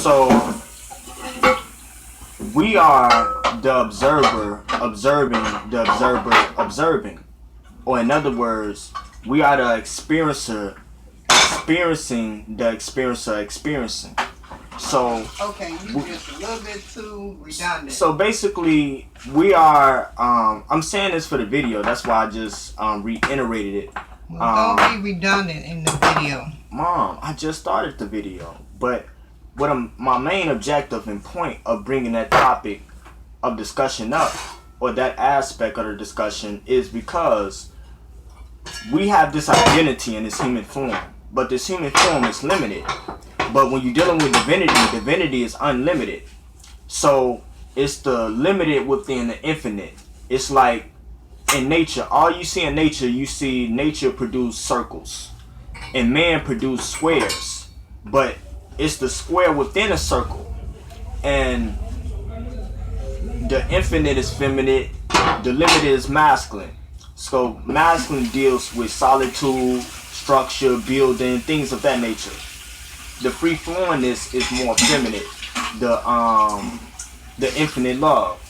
So we are the observer observing the observer observing. Or in other words, we are the experiencer experiencing the experiencer experiencing. So okay, you just a little bit too redundant. So basically, we are. I'm saying this for the video. That's why I just reiterated it. Well, don't be redundant in the video. Mom, I just started the video, but my main objective and point of bringing that topic of discussion up, or that aspect of the discussion, is because we have this identity in this human form, but this human form is limited. But when you're dealing with divinity, divinity is unlimited. So it's the limited within the infinite. It's like in nature, all you see in nature, you see nature produce circles and man produce squares. But it's the square within a circle. And the infinite is feminine, the limited is masculine. So masculine deals with solitude, structure, building, things of that nature. The free flowingness is more feminine, the infinite love.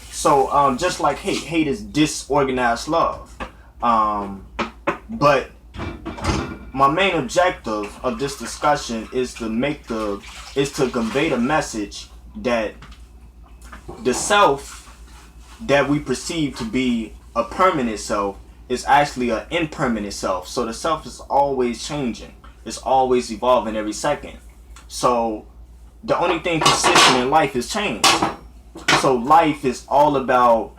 So just like hate is disorganized love. But my main objective of this discussion is to convey the message that the self that we perceive to be a permanent self is actually an impermanent self. So the self is always changing. It's always evolving every second. So the only thing consistent in life is change. So life is all about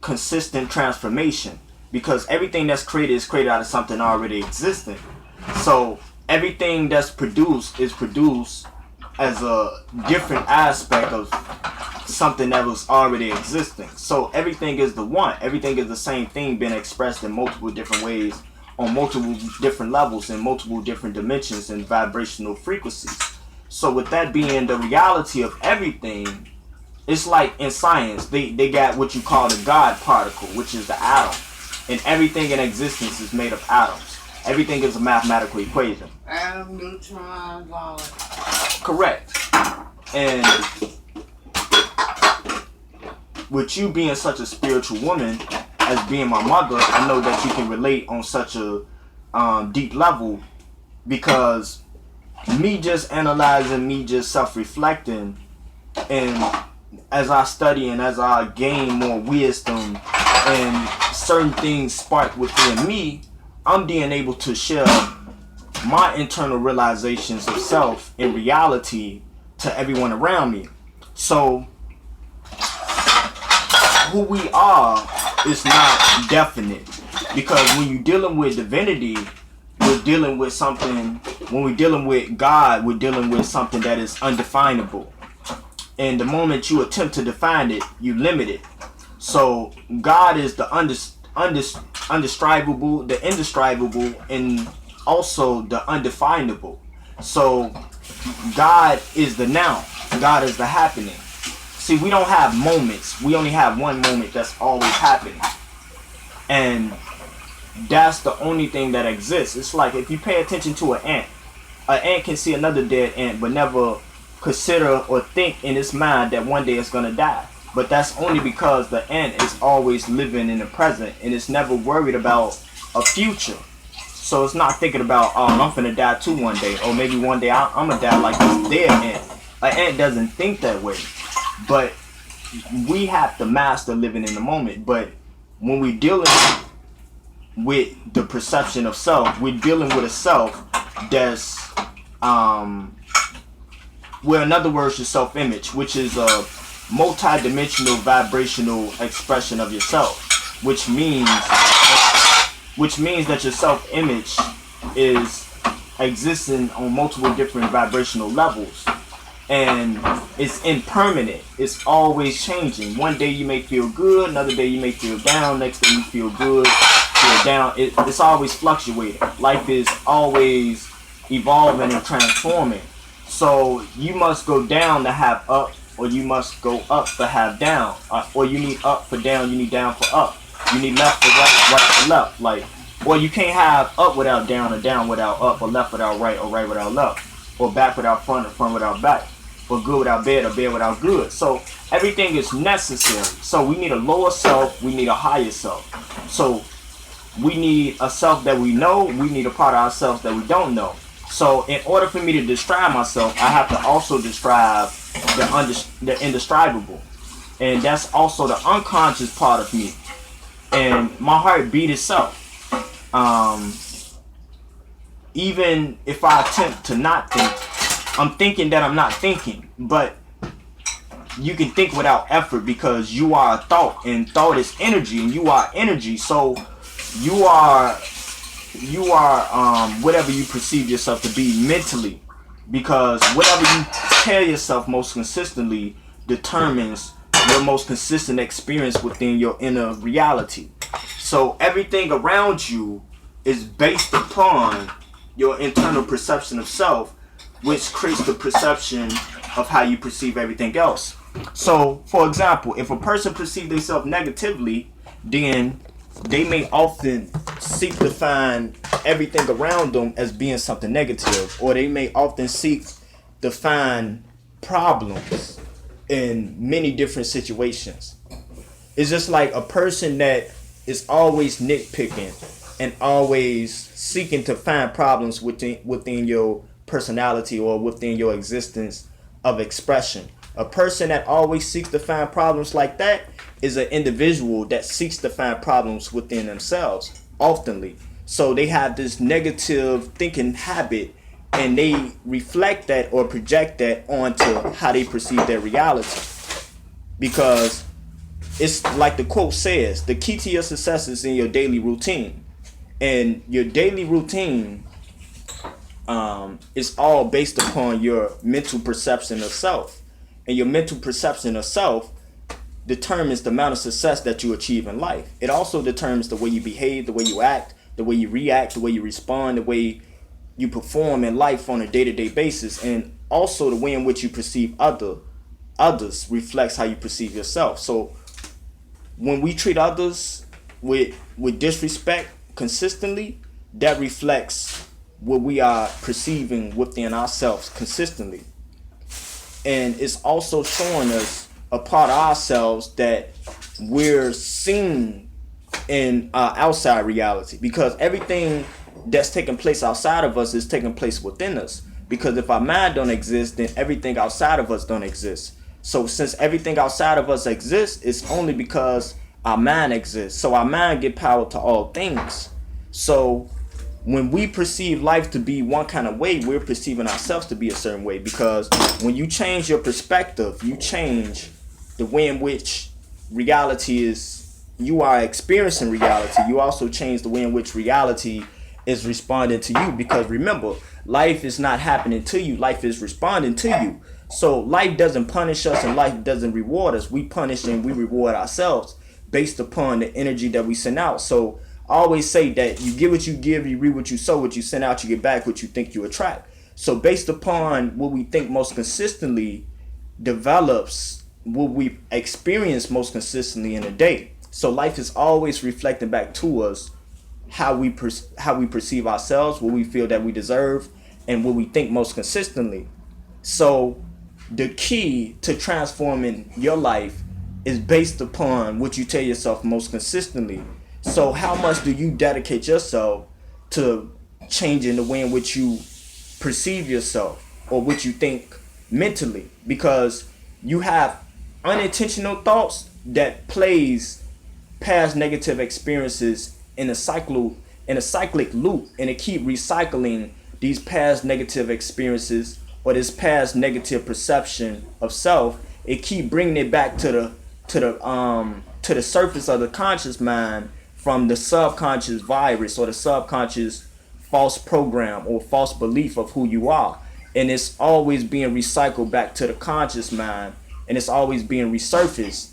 consistent transformation, because everything that's created is created out of something already existing. So everything that's produced is produced as a different aspect of something that was already existing. So everything is the one. Everything is the same thing being expressed in multiple different ways, on multiple different levels, in multiple different dimensions and vibrational frequencies. So with that being the reality of everything, it's like in science, they got what you call the God particle, which is the atom. And everything in existence is made of atoms. Everything is a mathematical equation. Atom, neutron, all that. Correct. And with you being such a spiritual woman, as being my mother, I know that you can relate on such a deep level, because me just analyzing, me just self-reflecting, and as I study and as I gain more wisdom and certain things spark within me, I'm being able to share my internal realizations of self in reality to everyone around me. So who we are is not definite, because when you're dealing with divinity, we're dealing with something. When we're dealing with God, we're dealing with something that is undefinable. And the moment you attempt to define it, you limit it. So God is the undescribable, the indescribable, and also the undefinable. So God is the now. God is the happening. See, we don't have moments. We only have one moment that's always happening. And that's the only thing that exists. It's like if you pay attention to an ant can see another dead ant, but never consider or think in its mind that one day it's going to die. But that's only because the ant is always living in the present, and it's never worried about a future. So it's not thinking about, oh, I'm finna die too one day, or maybe one day I'm gonna die like this dead ant. An ant doesn't think that way. But we have to master living in the moment. But when we're dealing with the perception of self, we're dealing with a self that's well, in other words, your self-image, which is a multi-dimensional vibrational expression of yourself, which means that your self-image is existing on multiple different vibrational levels, and it's impermanent. It's always changing. One day you may feel good, another day you may feel down, next day you feel good, feel down. It's always fluctuating. Life is always evolving and transforming. So you must go down to have up, or you must go up to have down, or you need up for down, you need down for up, you need left for right, right for left. Like, or you can't have up without down, or down without up, or left without right, or right without left, or back without front, or front without back. but good without bad or bad without good. So everything is necessary. So we need a lower self, we need a higher self. So we need a self that we know, we need a part of ourselves that we don't know. So in order for me to describe myself, I have to also describe the indescribable. And that's also the unconscious part of me. And my heartbeat itself. Even if I attempt to not think, I'm thinking that I'm not thinking. But you can think without effort because you are a thought, and thought is energy, and you are energy. So you are whatever you perceive yourself to be mentally, because whatever you tell yourself most consistently determines your most consistent experience within your inner reality. So everything around you is based upon your internal perception of self, which creates the perception of how you perceive everything else. So, for example, if a person perceives themselves negatively, then they may often seek to find everything around them as being something negative, or they may often seek to find problems in many different situations. It's just like a person that is always nitpicking and always seeking to find problems within your personality or within your existence of expression. A person that always seeks to find problems like that is an individual that seeks to find problems within themselves oftenly. So they have this negative thinking habit, and they reflect that or project that onto how they perceive their reality. Because it's like the quote says, the key to your success is in your daily routine. And your daily routine is all based upon your mental perception of self. And your mental perception of self determines the amount of success that you achieve in life. It also determines the way you behave, the way you act, the way you react, the way you respond, the way you perform in life on a day-to-day basis. And also the way in which you perceive others reflects how you perceive yourself. So when we treat others with disrespect consistently, that reflects what we are perceiving within ourselves consistently. And it's also showing us a part of ourselves that we're seeing in our outside reality, because everything that's taking place outside of us is taking place within us. Because if our mind don't exist, then everything outside of us don't exist. So since everything outside of us exists, it's only because our mind exists. So our mind get power to all things. So when we perceive life to be one kind of way, we're perceiving ourselves to be a certain way. Because when you change your perspective, you change the way in which reality is, you are experiencing reality. You also change the way in which reality is responding to you. Because remember, life is not happening to you, life is responding to you. So life doesn't punish us and life doesn't reward us. We punish and we reward ourselves based upon the energy that we send out. So I always say that you get what you give, you reap what you sow, what you send out, you get back what you think you attract. So based upon what we think most consistently develops what we experience most consistently in a day. So life is always reflecting back to us how we perceive ourselves, what we feel that we deserve, and what we think most consistently. So the key to transforming your life is based upon what you tell yourself most consistently. So how much do you dedicate yourself to changing the way in which you perceive yourself or what you think mentally? Because you have unintentional thoughts that plays past negative experiences in a cyclic loop, and it keep recycling these past negative experiences or this past negative perception of self. It keep bringing it back to the surface of the conscious mind from the subconscious virus or the subconscious false program or false belief of who you are. And it's always being recycled back to the conscious mind, and it's always being resurfaced.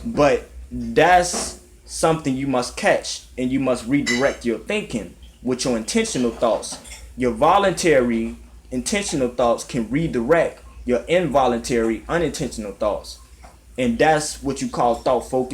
But that's something you must catch, and you must redirect your thinking with your intentional thoughts. Your voluntary intentional thoughts can redirect your involuntary unintentional thoughts. And that's what you call thought focus.